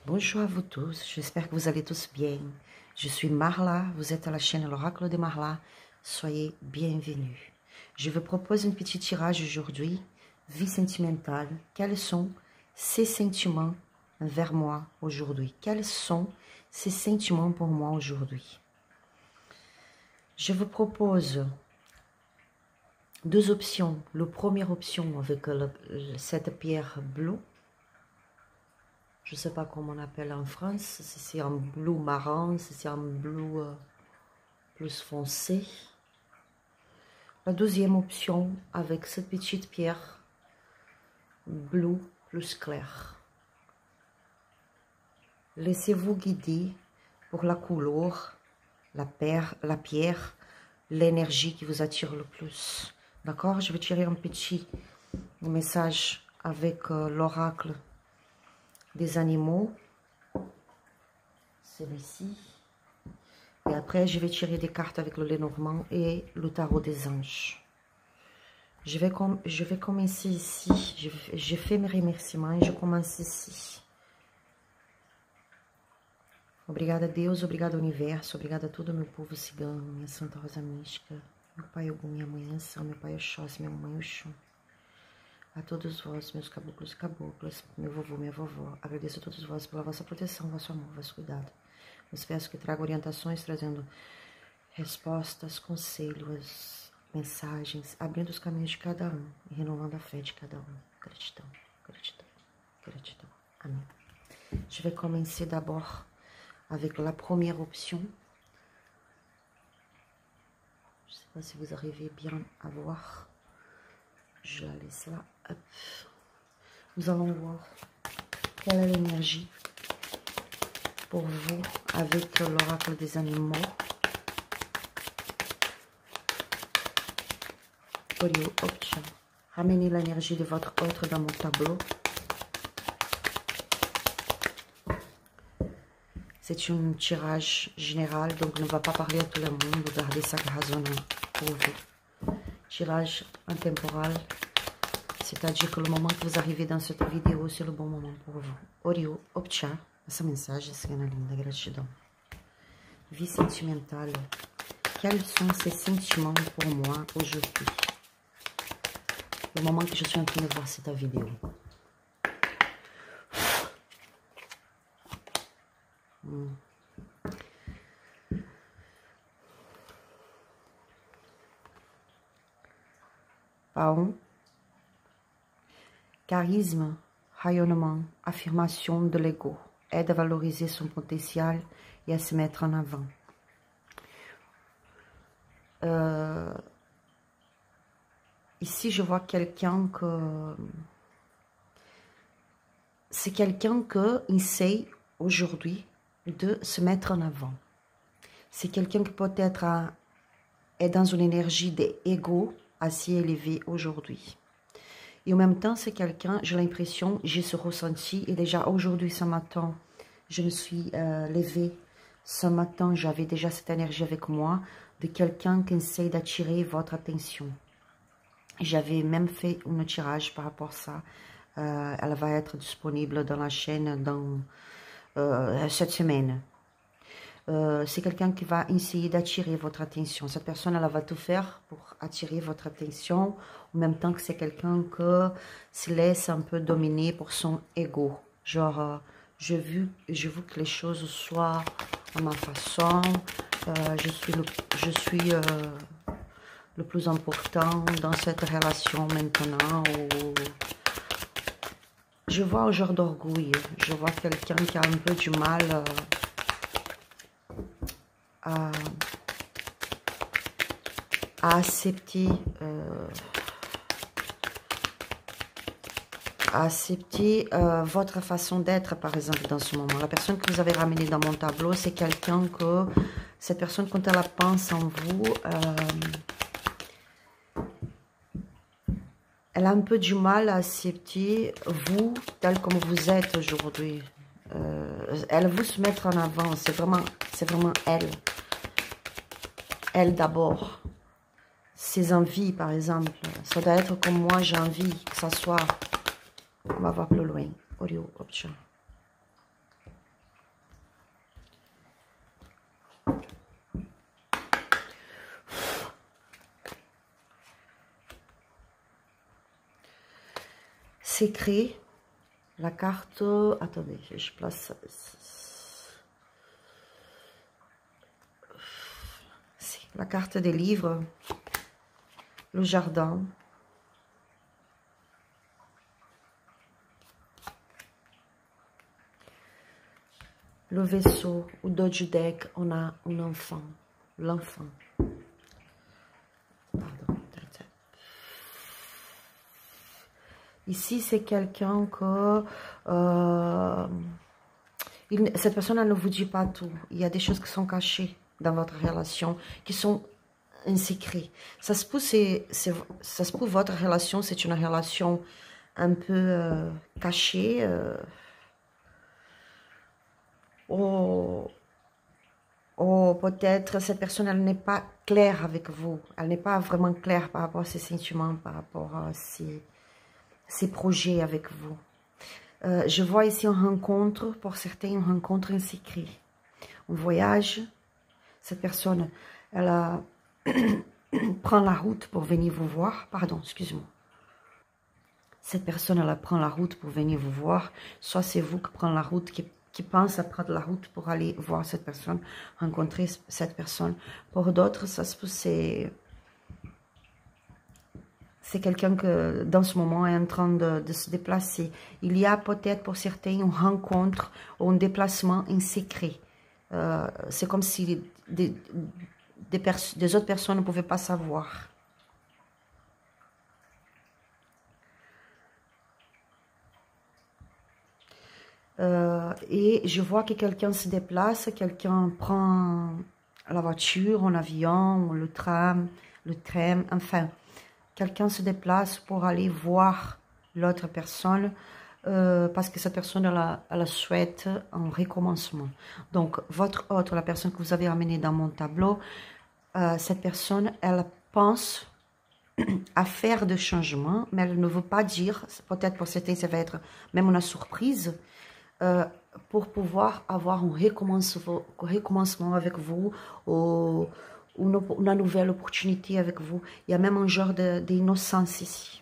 Bonjour à vous tous, j'espère que vous allez tous bien. Je suis Marla, vous êtes à la chaîne L'Oracle de Marla, soyez bienvenus. Je vous propose un petit tirage aujourd'hui, vie sentimentale. Quels sont ces sentiments vers moi aujourd'hui? Quels sont ces sentiments pour moi aujourd'hui? Je vous propose deux options. La première option avec cette pierre bleue. Je ne sais pas comment on appelle en France, si c'est en bleu marron, si c'est en bleu plus foncé. La deuxième option avec cette petite pierre bleu plus clair. Laissez-vous guider pour la couleur, la pierre, l'énergie qui vous attire le plus. D'accord? Je vais tirer un petit message avec l'oracle des animaux, celui-ci, et après je vais tirer des cartes avec le Lenormand et le tarot des anges. Je vais commencer ici, je fais mes remerciements et je commence ici. Obrigada a Deus, obrigada ao universo, obrigada a todo o meu povo cigano, minha Santa Rosa Mística, meu pai Ogum, minha mãe Anção, meu pai Oxóssi, minha mamãe Oxum. A todos vós, meus caboclos e caboclas, meu vovô, minha vovó, agradeço a todos vós pela vossa proteção, vosso amor, vosso cuidado. Vos peço que traga orientações, trazendo respostas, conselhos, mensagens, abrindo os caminhos de cada um e renovando a fé de cada um. Gratidão, gratidão, gratidão. Amém. Je vais commencer d'abord avec la première option. Je ne sais pas si vous arrivez bien à voir. Je la laisse là. Hop. Nous allons voir quelle est l'énergie pour vous avec l'oracle des animaux. Ramenez l'énergie de votre autre dans mon tableau. C'est un tirage général, donc ne va pas parler à tout le monde. Gardez ça raisonnable pour vous. Tirage intemporal. C'est-à-dire que le moment que vous arrivez dans cette vidéo, c'est le bon moment pour vous. Orio, Opcha, essa mensagem, cena linda, gratidão. Vie sentimentale. Quels sont ces sentiments pour moi aujourd'hui? Le moment que je suis en train de voir cette vidéo. Paon. Charisme, rayonnement, affirmation de l'ego, aide à valoriser son potentiel et à se mettre en avant. Ici, je vois quelqu'un que... C'est quelqu'un qui essaye aujourd'hui de se mettre en avant. C'est quelqu'un qui peut-être est dans une énergie d'ego assez élevée aujourd'hui. Et en même temps, c'est quelqu'un, j'ai l'impression, j'ai ce ressenti, et déjà aujourd'hui, ce matin, je me suis levée. Ce matin, j'avais déjà cette énergie avec moi, de quelqu'un qui essaie d'attirer votre attention. J'avais même fait un tirage par rapport à ça. Elle va être disponible dans la chaîne dans cette semaine. C'est quelqu'un qui va essayer d'attirer votre attention. Cette personne, elle va tout faire pour attirer votre attention, en même temps que c'est quelqu'un qui se laisse un peu dominer pour son ego. Genre, je veux que les choses soient à ma façon, je suis le plus important dans cette relation maintenant. Je vois un genre d'orgueil, je vois quelqu'un qui a un peu du mal à accepter, votre façon d'être, par exemple, dans ce moment. La personne que vous avez ramenée dans mon tableau, c'est quelqu'un que, cette personne, quand elle pense en vous, elle a un peu du mal à accepter vous tel comme vous êtes aujourd'hui. Elle veut se mettre en avant, c'est vraiment elle. Elle d'abord. Ses envies, par exemple. Ça doit être comme moi, j'ai envie que ça soit. On va voir plus loin. Orio, Opcha. secret. La carte... Attendez, je place... La carte des livres. Le jardin. Le vaisseau. Au dos du deck, on a un enfant. L'enfant. Pardon. Ici, c'est quelqu'un que... cette personne, elle ne vous dit pas tout. Il y a des choses qui sont cachées dans votre relation, qui sont un secret. Ça se peut, votre relation, c'est une relation un peu cachée. Ou peut-être cette personne, elle n'est pas claire avec vous. Elle n'est pas vraiment claire par rapport à ses sentiments, par rapport à ses projets avec vous. Je vois ici une rencontre, pour certains, une rencontre en secret. Un voyage. Cette personne, elle prend la route pour venir vous voir. Pardon, excuse-moi. Cette personne, elle prend la route pour venir vous voir. Soit c'est vous qui prenez la route, qui pense à prendre la route pour aller voir cette personne, rencontrer cette personne. Pour d'autres, ça se peut, c'est quelqu'un que, dans ce moment, est en train de se déplacer. Il y a peut-être pour certains une rencontre ou un déplacement en secret. C'est comme si des autres personnes ne pouvaient pas savoir. Et je vois que quelqu'un se déplace, quelqu'un prend la voiture, un avion, le tram, enfin, quelqu'un se déplace pour aller voir l'autre personne parce que cette personne, elle souhaite un recommencement. Donc, votre autre, la personne que vous avez amenée dans mon tableau, cette personne, elle pense à faire des changements, mais elle ne veut pas dire, peut-être pour certains, ça va être même une surprise, pour pouvoir avoir un recommencement avec vous, ou une nouvelle opportunité avec vous. Il y a même un genre d'innocence ici.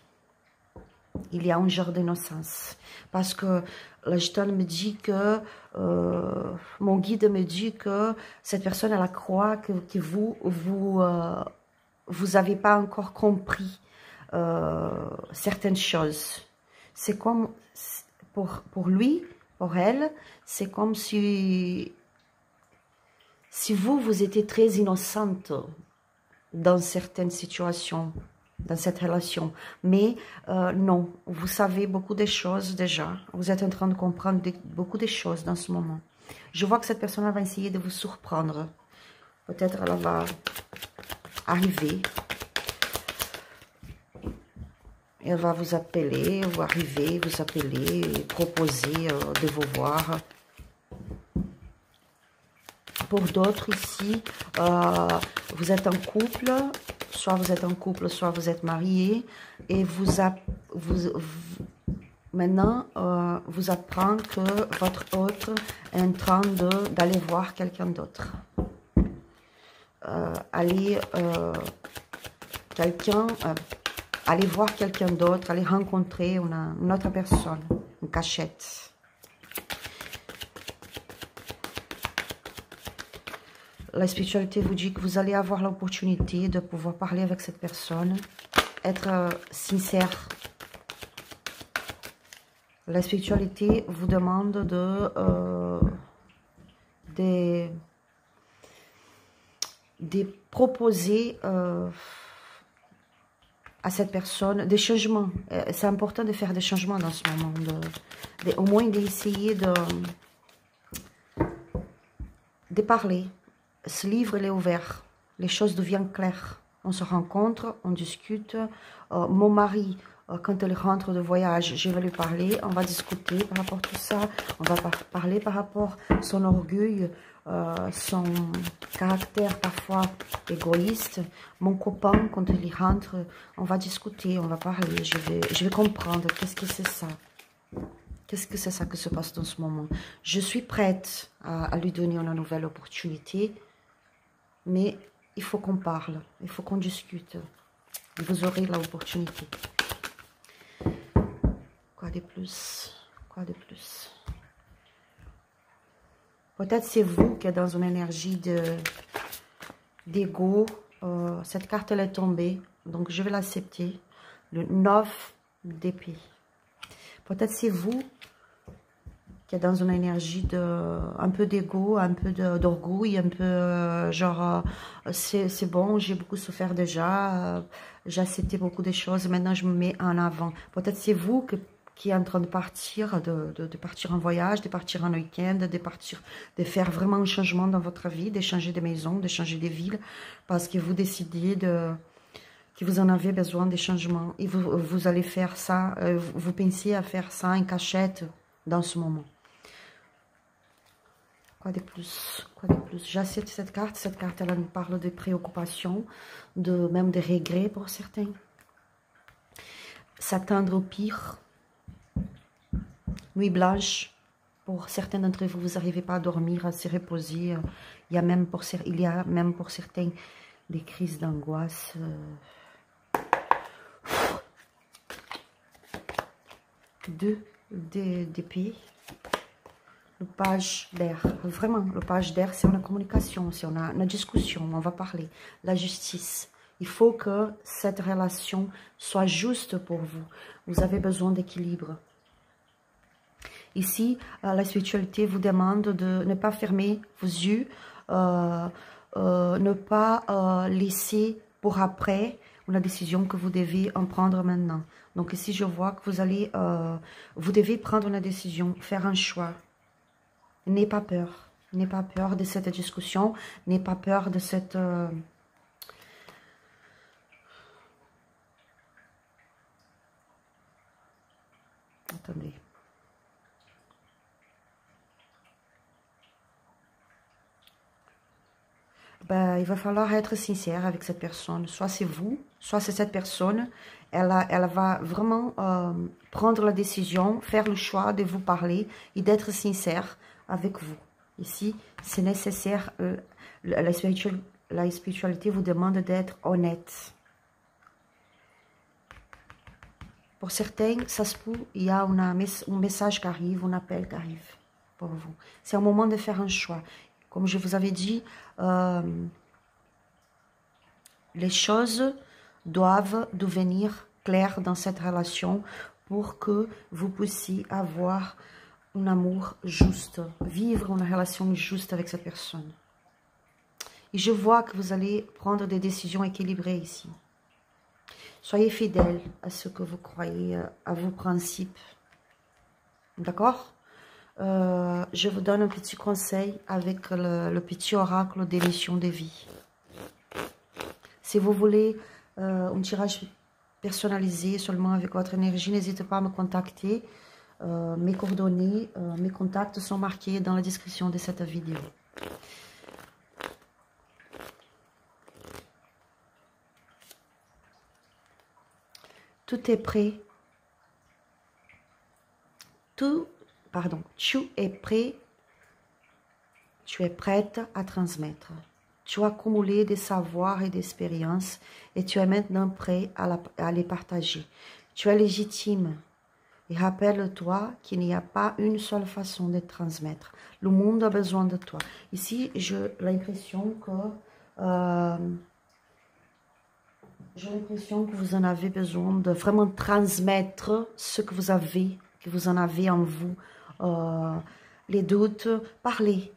Il y a un genre d'innocence. Parce que la gitane me dit que, mon guide me dit que cette personne, elle croit que vous n'avez pas encore compris certaines choses. C'est comme, pour lui, pour elle, c'est comme si vous étiez très innocente dans certaines situations, dans cette relation. Mais non, vous savez beaucoup de choses déjà. Vous êtes en train de comprendre beaucoup de choses dans ce moment. Je vois que cette personne va essayer de vous surprendre. Peut-être elle va arriver. Elle va vous appeler, vous arriver, vous appeler, proposer de vous voir. Pour d'autres ici, vous êtes en couple, soit vous êtes en couple, soit vous êtes marié, et maintenant, vous apprend que votre autre est en train d'aller voir quelqu'un d'autre. Aller voir quelqu'un d'autre, aller rencontrer une autre personne, une cachette. La spiritualité vous dit que vous allez avoir l'opportunité de pouvoir parler avec cette personne, être sincère. La spiritualité vous demande de proposer à cette personne des changements. C'est important de faire des changements dans ce moment, au moins d'essayer de parler. Ce livre, il est ouvert. Les choses deviennent claires. On se rencontre, on discute. Mon mari, quand il rentre de voyage, je vais lui parler. On va discuter par rapport à tout ça. On va parler par rapport à son orgueil, son caractère parfois égoïste. Mon copain, quand il rentre, on va discuter, on va parler. Je vais comprendre qu'est-ce que c'est ça. Qu'est-ce que c'est ça qui se passe dans ce moment. Je suis prête à lui donner une nouvelle opportunité. Mais il faut qu'on parle, il faut qu'on discute. Vous aurez l'opportunité. Quoi de plus? Quoi de plus? Peut-être c'est vous qui êtes dans une énergie d'ego. Cette carte, elle est tombée. Donc, je vais l'accepter. Le 9 d'épée. Peut-être c'est vous qui êtes dans une énergie un peu d'ego, un peu d'orgueil, un peu genre, c'est bon, j'ai beaucoup souffert déjà, j'ai accepté beaucoup de choses, maintenant je me mets en avant. Peut-être c'est vous qui est en train de partir, de partir en voyage, de partir en week-end, de faire vraiment un changement dans votre vie, de changer de maison, de changer de ville, parce que vous décidez que vous en avez besoin des changements. Et vous allez faire ça, vous pensez à faire ça en cachette dans ce moment. Quoi de plus? Quoi de plus? J'accepte cette carte. Cette carte, elle nous parle de préoccupations, même de regrets pour certains. S'attendre au pire. Nuit blanche. Pour certains d'entre vous, vous n'arrivez pas à dormir, à se reposer. Il y a même pour certains des crises d'angoisse. Deux d'épée. Le page d'air. Vraiment, le page d'air, c'est une communication, c'est une discussion, on va parler. La justice. Il faut que cette relation soit juste pour vous. Vous avez besoin d'équilibre. Ici, la spiritualité vous demande de ne pas fermer vos yeux, ne pas laisser pour après une décision que vous devez en prendre maintenant. Donc ici, je vois que vous devez prendre une décision, faire un choix. N'ayez pas peur. N'ayez pas peur de cette discussion, n'ayez pas peur de cette... Attendez. Ben, il va falloir être sincère avec cette personne. Soit c'est vous, soit c'est cette personne. Elle va vraiment prendre la décision, faire le choix de vous parler et d'être sincère avec vous. Ici, c'est nécessaire. La spiritualité vous demande d'être honnête. Pour certains, ça se peut, il y a un message qui arrive, un appel qui arrive pour vous. C'est un moment de faire un choix. Comme je vous avais dit, les choses doivent devenir claires dans cette relation pour que vous puissiez avoir un amour juste, vivre une relation juste avec cette personne. Et je vois que vous allez prendre des décisions équilibrées ici. Soyez fidèles à ce que vous croyez, à vos principes. D'accord ? Je vous donne un petit conseil avec le petit oracle des missions de vie. Si vous voulez un tirage personnalisé seulement avec votre énergie, n'hésitez pas à me contacter. Mes coordonnées, mes contacts sont marqués dans la description de cette vidéo. Tout est prêt. Tu es prêt. Tu es prête à transmettre. Tu as accumulé des savoirs et d'expériences et tu es maintenant prêt à les partager. Tu es légitime. Et rappelle-toi qu'il n'y a pas une seule façon de transmettre. Le monde a besoin de toi. Ici, j'ai l'impression que vous en avez besoin de vraiment transmettre ce que vous en avez en vous. Les doutes, parler,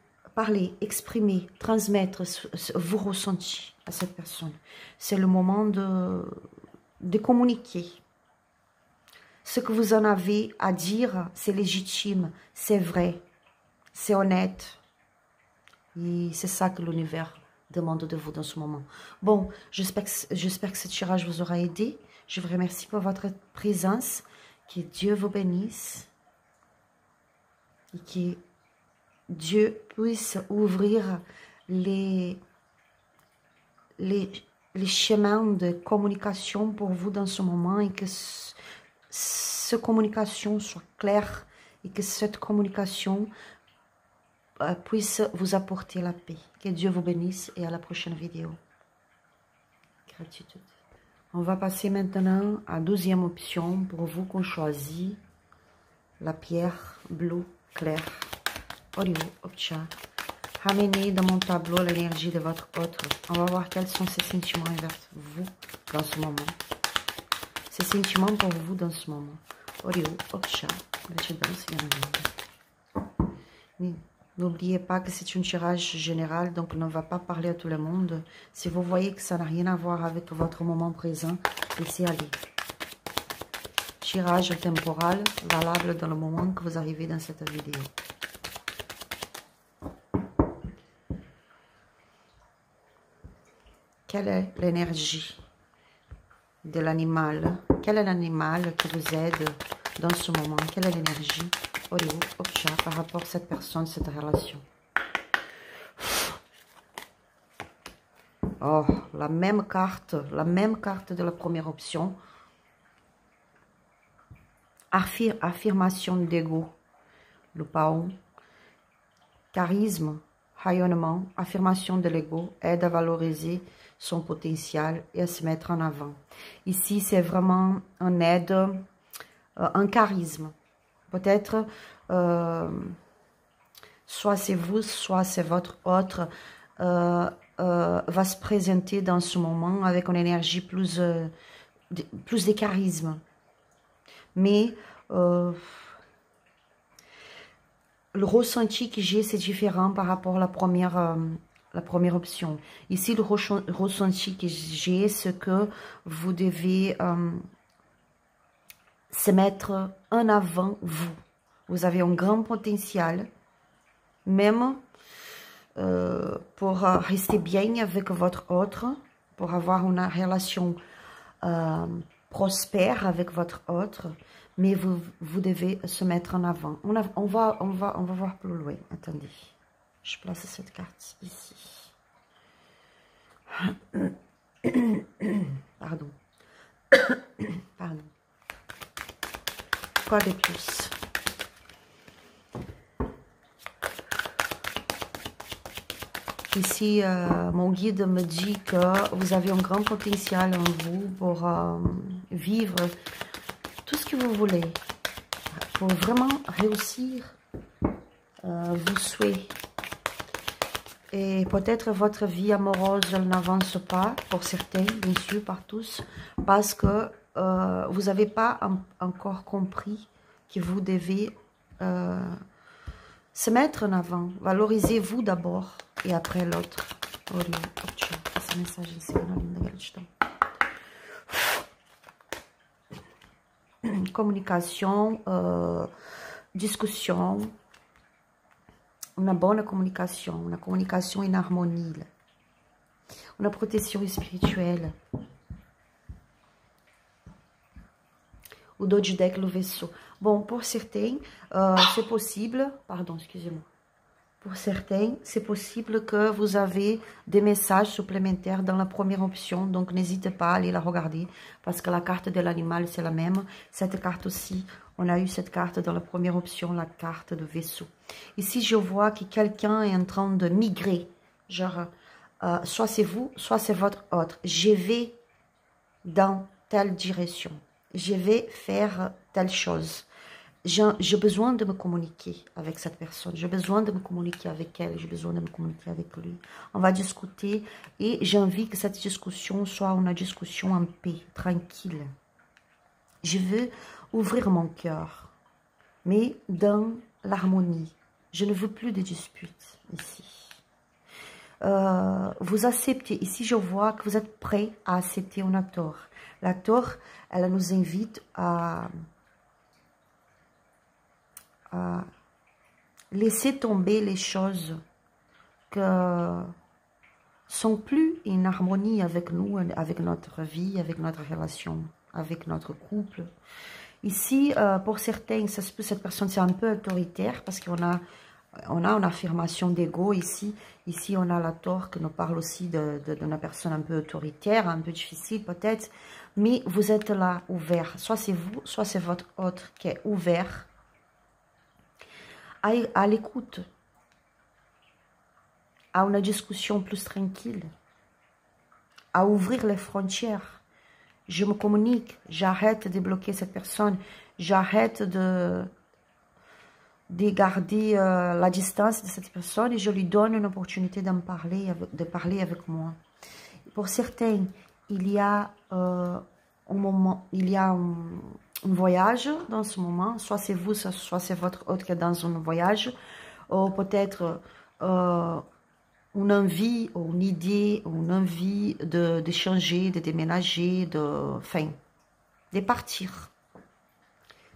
exprimer, transmettre vos ressentis à cette personne. C'est le moment de communiquer. Ce que vous en avez à dire, c'est légitime, c'est vrai, c'est honnête. Et c'est ça que l'univers demande de vous dans ce moment. Bon, j'espère que ce tirage vous aura aidé. Je vous remercie pour votre présence. Que Dieu vous bénisse. Et que Dieu puisse ouvrir les chemins de communication pour vous dans ce moment et que cette communication soit claire et que cette communication puisse vous apporter la paix. Que Dieu vous bénisse et à la prochaine vidéo. Gratitude. On va passer maintenant à la deuxième option pour vous qu'on choisit la pierre bleue claire. Oriou, Opcha. Ramenez dans mon tableau l'énergie de votre autre. On va voir quels sont ces sentiments envers vous dans ce moment. Ces sentiments pour vous dans ce moment. Oriou, Opcha. N'oubliez pas que c'est un tirage général, donc on ne va pas parler à tout le monde. Si vous voyez que ça n'a rien à voir avec votre moment présent, laissez aller. Tirage temporal valable dans le moment que vous arrivez dans cette vidéo. Quelle est l'énergie de l'animal? Quel est l'animal qui vous aide dans ce moment? Quelle est l'énergie par rapport à cette personne, cette relation? Oh, la même carte de la première option. Affirmation d'ego, le paon, charisme, rayonnement, affirmation de l'ego, aide à valoriser son potentiel et à se mettre en avant. Ici, c'est vraiment un aide, un charisme. Peut-être, soit c'est vous, soit c'est votre autre, va se présenter dans ce moment avec une énergie plus de charisme. Mais le ressenti que j'ai, c'est différent par rapport à la première option. Ici, le ressenti que j'ai, c'est que vous devez se mettre en avant vous. Vous avez un grand potentiel, même pour rester bien avec votre autre, pour avoir une relation prospère avec votre autre, mais vous devez se mettre en avant. On va voir plus loin. Attendez, je place cette carte ici. Pardon. Pardon. Quoi de plus? Ici, mon guide me dit que vous avez un grand potentiel en vous pour vivre tout ce que vous voulez, pour vraiment réussir vos souhaits. Et peut-être votre vie amoureuse n'avance pas, pour certains, bien sûr, par tous, parce que vous n'avez pas encore compris que vous devez se mettre en avant. Valorisez-vous d'abord et après l'autre. Communication, discussion, une bonne communication, une communication en harmonie, une protection spirituelle. O dos de deck, le vaisseau. Bon, pour certains, c'est possible, pardon, excusez-moi. Pour certains, c'est possible que vous avez des messages supplémentaires dans la première option, donc n'hésitez pas à aller la regarder, parce que la carte de l'animal, c'est la même. Cette carte aussi, on a eu cette carte dans la première option, la carte de vaisseau. Ici, je vois que quelqu'un est en train de migrer, genre, soit c'est vous, soit c'est votre autre. Je vais dans telle direction. Je vais faire telle chose. J'ai besoin de me communiquer avec cette personne. J'ai besoin de me communiquer avec elle. J'ai besoin de me communiquer avec lui. On va discuter et j'ai envie que cette discussion soit une discussion en paix, tranquille. Je veux ouvrir mon cœur, mais dans l'harmonie. Je ne veux plus de disputes ici. Vous acceptez. Ici, je vois que vous êtes prêt à accepter un acteur. L'acteur, elle nous invite à laisser tomber les choses que sont plus en harmonie avec nous, avec notre vie, avec notre relation, avec notre couple. Ici, pour certains, cette personne, c'est un peu autoritaire parce qu'on a une affirmation d'ego ici. Ici, on a la Tour qui nous parle aussi d'une personne un peu autoritaire, un peu difficile peut-être. Mais vous êtes là, ouvert. Soit c'est vous, soit c'est votre autre qui est ouvert à l'écoute, à une discussion plus tranquille, à ouvrir les frontières. Je me communique, j'arrête de bloquer cette personne, j'arrête de de garder la distance de cette personne et je lui donne une opportunité de parler avec moi. Pour certains, il y a un voyage dans ce moment, soit c'est vous, soit c'est votre autre qui est dans un voyage, ou peut-être une envie, ou une idée, ou une envie de changer, de déménager, de partir.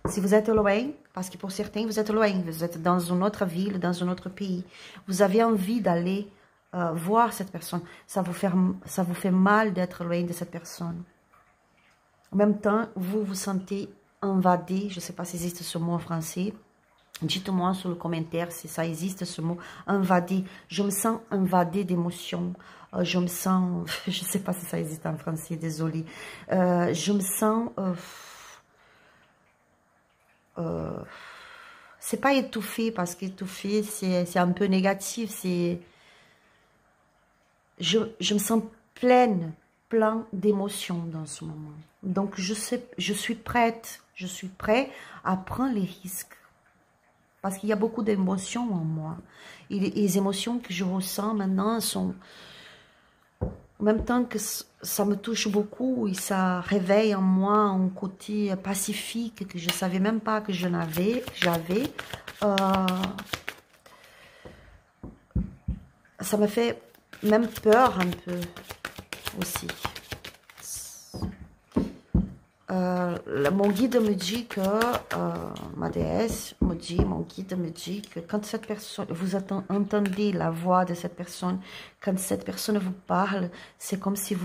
Si vous êtes loin, parce que pour certains, vous êtes loin, vous êtes dans une autre ville, dans un autre pays, vous avez envie d'aller voir cette personne, ça vous fait mal d'être loin de cette personne. En même temps, vous vous sentez invadé, je ne sais pas s'il existe ce mot en français, dites-moi sur le commentaire si ça existe ce mot, invadé. Je me sens invadé d'émotions, je me sens, je ne sais pas si ça existe en français, désolé, je me sens... c'est pas étouffé parce qu'étouffé c'est un peu négatif, je me sens plein d'émotions dans ce moment, donc je suis prêt à prendre les risques parce qu'il y a beaucoup d'émotions en moi et les émotions que je ressens maintenant sont en même temps que ça me touche beaucoup et ça réveille en moi un côté pacifique que je ne savais même pas que j'avais. Ça me fait même peur un peu aussi. Mon guide me dit que, ma déesse me dit, mon guide me dit que quand cette personne, vous entendez la voix de cette personne, quand cette personne vous parle, c'est comme si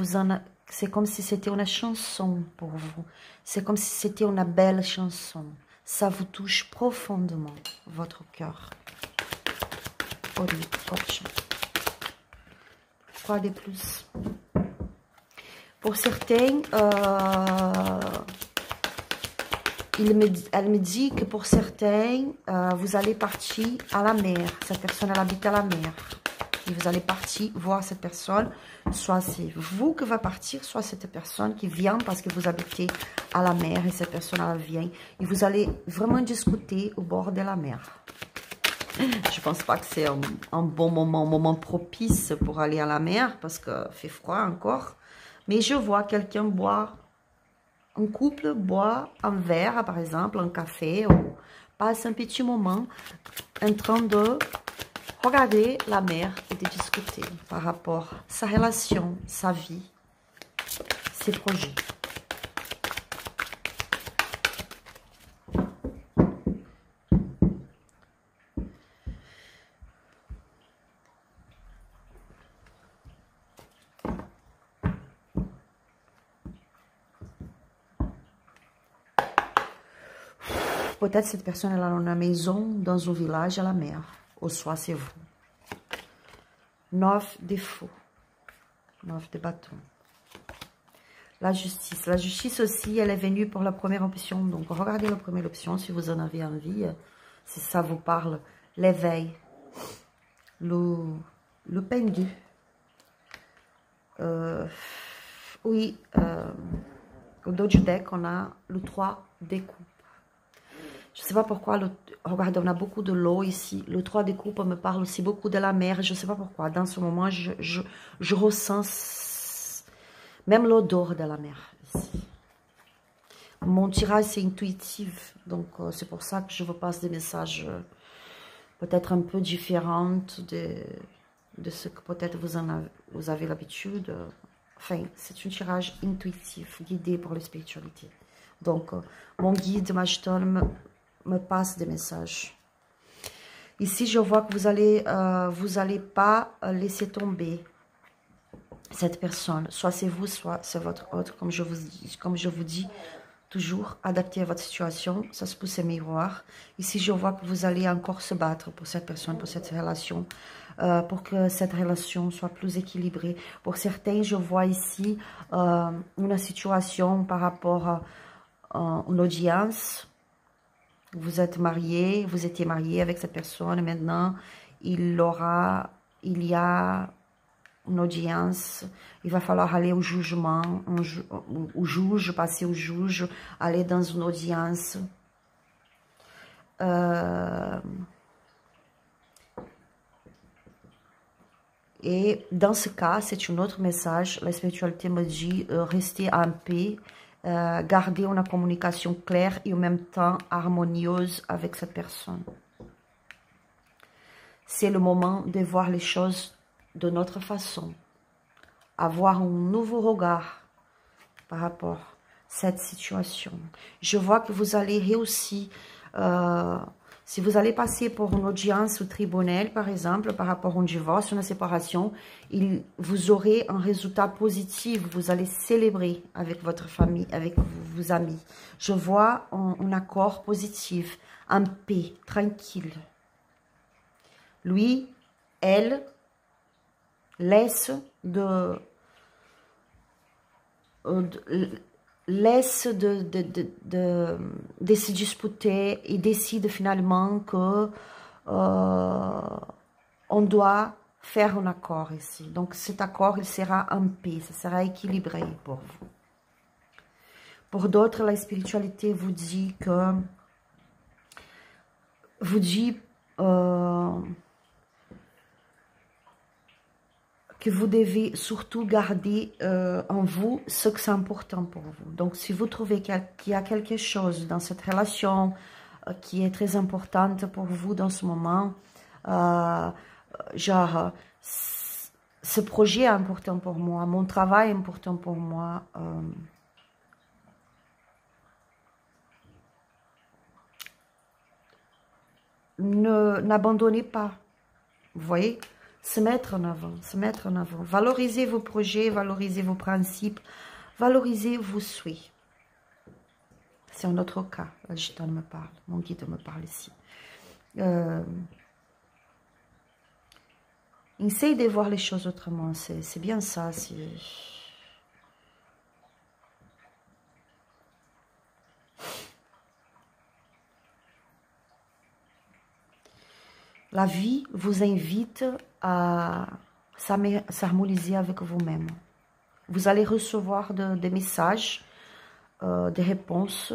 c'était une chanson pour vous. C'est comme si c'était une belle chanson. Ça vous touche profondément, votre cœur. Quoi de plus? Pour certains, elle me dit que pour certains, vous allez partir à la mer. Cette personne, elle habite à la mer. Et vous allez partir voir cette personne. Soit c'est vous qui va partir, soit cette personne qui vient parce que vous habitez à la mer et cette personne, elle vient. Et vous allez vraiment discuter au bord de la mer. Je pense pas que c'est un bon moment, un moment propice pour aller à la mer parce qu'il fait froid encore. Mais je vois quelqu'un boire, un couple boit un verre, par exemple, un café, ou passe un petit moment en train de regarder la mer et de discuter par rapport à sa relation, sa vie, ses projets. Peut-être cette personne elle a une maison dans un village à la mer, ou soit c'est vous. 9 de faux, 9 de bâton. La justice aussi, elle est venue pour la première option. Donc, regardez la première option si vous en avez envie, si ça vous parle. L'éveil, le pendu. Oui, au dos du deck, on a le 3 de coupe. Je ne sais pas pourquoi, regardez, on a beaucoup de l'eau ici. Le 3 de coupe me parle aussi beaucoup de la mer. Je ne sais pas pourquoi. Dans ce moment, je ressens même l'odeur de la mer ici. Mon tirage, c'est intuitif. Donc, c'est pour ça que je vous passe des messages peut-être un peu différents de ce que peut-être vous avez l'habitude. Enfin, c'est un tirage intuitif, guidé pour la spiritualité. Donc, mon guide Majiton me passe des messages. Ici, je vois que vous allez pas laisser tomber cette personne. Soit c'est vous, soit c'est votre autre. Comme je vous dis, toujours adapté à votre situation. Ça se pousse à miroir. Ici, je vois que vous allez encore se battre pour cette personne, pour cette relation, pour que cette relation soit plus équilibrée. Pour certains, je vois ici une situation par rapport à une audience. Vous êtes marié, vous étiez marié avec cette personne, maintenant il y a une audience, il va falloir aller au jugement, passer au juge, aller dans une audience. Et dans ce cas, c'est un autre message. La spiritualité me dit restez en paix, garder une communication claire et en même temps harmonieuse avec cette personne. C'est le moment de voir les choses de notre façon, avoir un nouveau regard par rapport à cette situation. Je vois que vous allez réussir. Si vous allez passer pour une audience au tribunal, par exemple, par rapport à un divorce, une séparation, vous aurez un résultat positif. Vous allez célébrer avec votre famille, avec vos amis. Je vois un accord positif, en paix, tranquille. Lui, elle, laisse de se disputer et décide finalement que on doit faire un accord ici. Donc cet accord, il sera en paix, ça sera équilibré pour vous. Pour d'autres, la spiritualité vous dit que vous devez surtout garder en vous ce que c'est important pour vous. Donc, si vous trouvez qu'il y a quelque chose dans cette relation qui est très importante pour vous dans ce moment, genre, ce projet est important pour moi, mon travail est important pour moi, n'abandonnez pas, vous voyez? Se mettre en avant, se mettre en avant. Valorisez vos projets, valorisez vos principes, valorisez vos souhaits. C'est un autre cas. Le Gitan me parle, mon guide me parle ici. Essayez de voir les choses autrement, c'est bien ça. La vie vous invite à s'harmoniser avec vous-même. Vous allez recevoir des messages, des réponses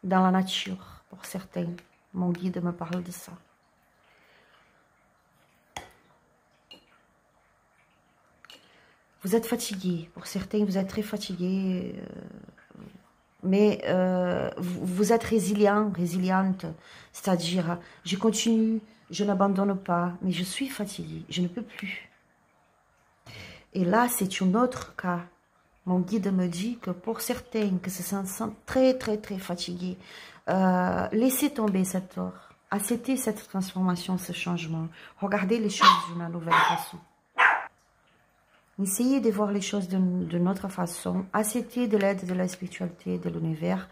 dans la nature, pour certains. Mon guide me parle de ça. Vous êtes fatigué. Pour certains, vous êtes très fatigué. Mais vous êtes résilient, résiliente. C'est-à-dire, je continue, je n'abandonne pas, mais je suis fatiguée, je ne peux plus. Et là, c'est un autre cas. Mon guide me dit que pour certains qui se sentent très, très, très fatigués, laissez tomber cette heure. Acceptez cette transformation, ce changement. Regardez les choses d'une nouvelle façon. Essayez de voir les choses d'une autre façon. Acceptez de l'aide de la spiritualité, de l'univers.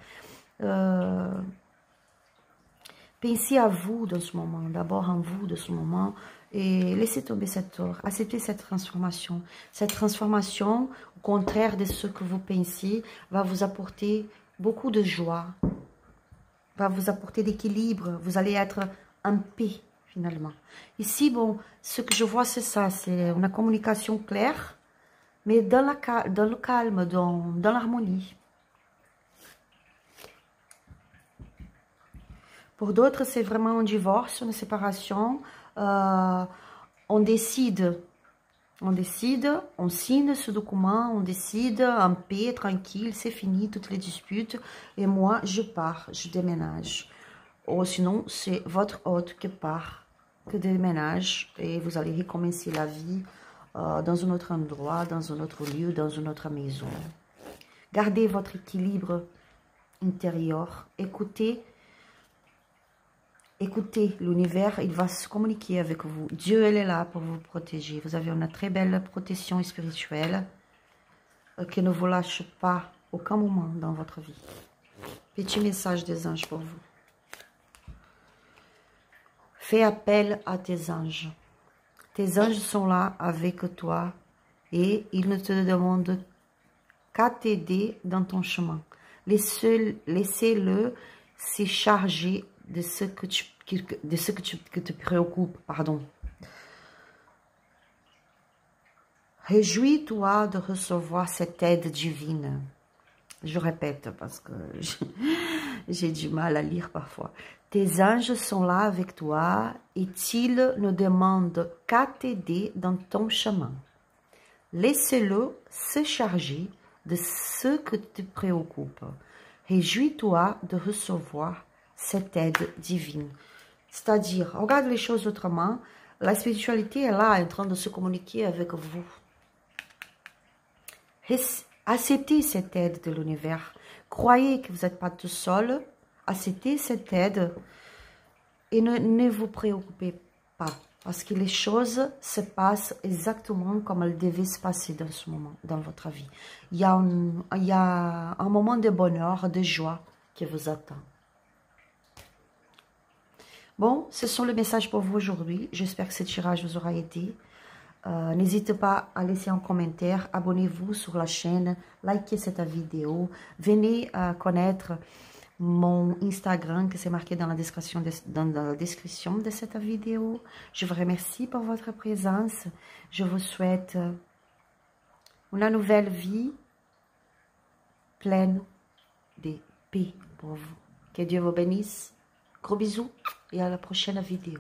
Pensez à vous dans ce moment, d'abord en vous de ce moment. Et laissez tomber cette heure. Acceptez cette transformation. Cette transformation, au contraire de ce que vous pensez, va vous apporter beaucoup de joie. Va vous apporter d'équilibre. Vous allez être en paix, finalement. Ici, bon, ce que je vois, c'est ça. C'est une communication claire, mais dans le calme, dans l'harmonie. Pour d'autres, c'est vraiment un divorce, une séparation. On décide, on signe ce document, on décide en paix, tranquille, c'est fini, toutes les disputes. Et moi, je pars, je déménage. Ou sinon, c'est votre hôte qui part, qui déménage. Et vous allez recommencer la vie dans un autre endroit, dans un autre lieu, dans une autre maison. Gardez votre équilibre intérieur. Écoutez l'univers, il va se communiquer avec vous. Dieu, elle est là pour vous protéger. Vous avez une très belle protection spirituelle qui ne vous lâche pas aucun moment dans votre vie. Petit message des anges pour vous. Fais appel à tes anges. Tes anges sont là avec toi et ils ne te demandent qu'à t'aider dans ton chemin. Laissez-le se charger de ce que te préoccupe. Pardon. Réjouis-toi de recevoir cette aide divine. Je répète parce que J'ai du mal à lire parfois. Tes anges sont là avec toi et ils ne demandent qu'à t'aider dans ton chemin. Laissez-le se charger de ce que te préoccupe. Réjouis-toi de recevoir cette aide divine. C'est-à-dire, regarde les choses autrement. La spiritualité est là, en train de se communiquer avec vous. Acceptez cette aide de l'univers. Croyez que vous n'êtes pas tout seul. Acceptez cette aide et ne vous préoccupez pas. Parce que les choses se passent exactement comme elles devaient se passer dans ce moment, dans votre vie. Il y a un moment de bonheur, de joie qui vous attend. Bon, ce sont les messages pour vous aujourd'hui. J'espère que ce tirage vous aura aidé. N'hésitez pas à laisser un commentaire, abonnez-vous sur la chaîne, likez cette vidéo, venez connaître mon Instagram qui c'est marqué dans la description de cette vidéo. Je vous remercie pour votre présence. Je vous souhaite une nouvelle vie pleine de paix pour vous. Que Dieu vous bénisse. Gros bisous et à la prochaine vidéo.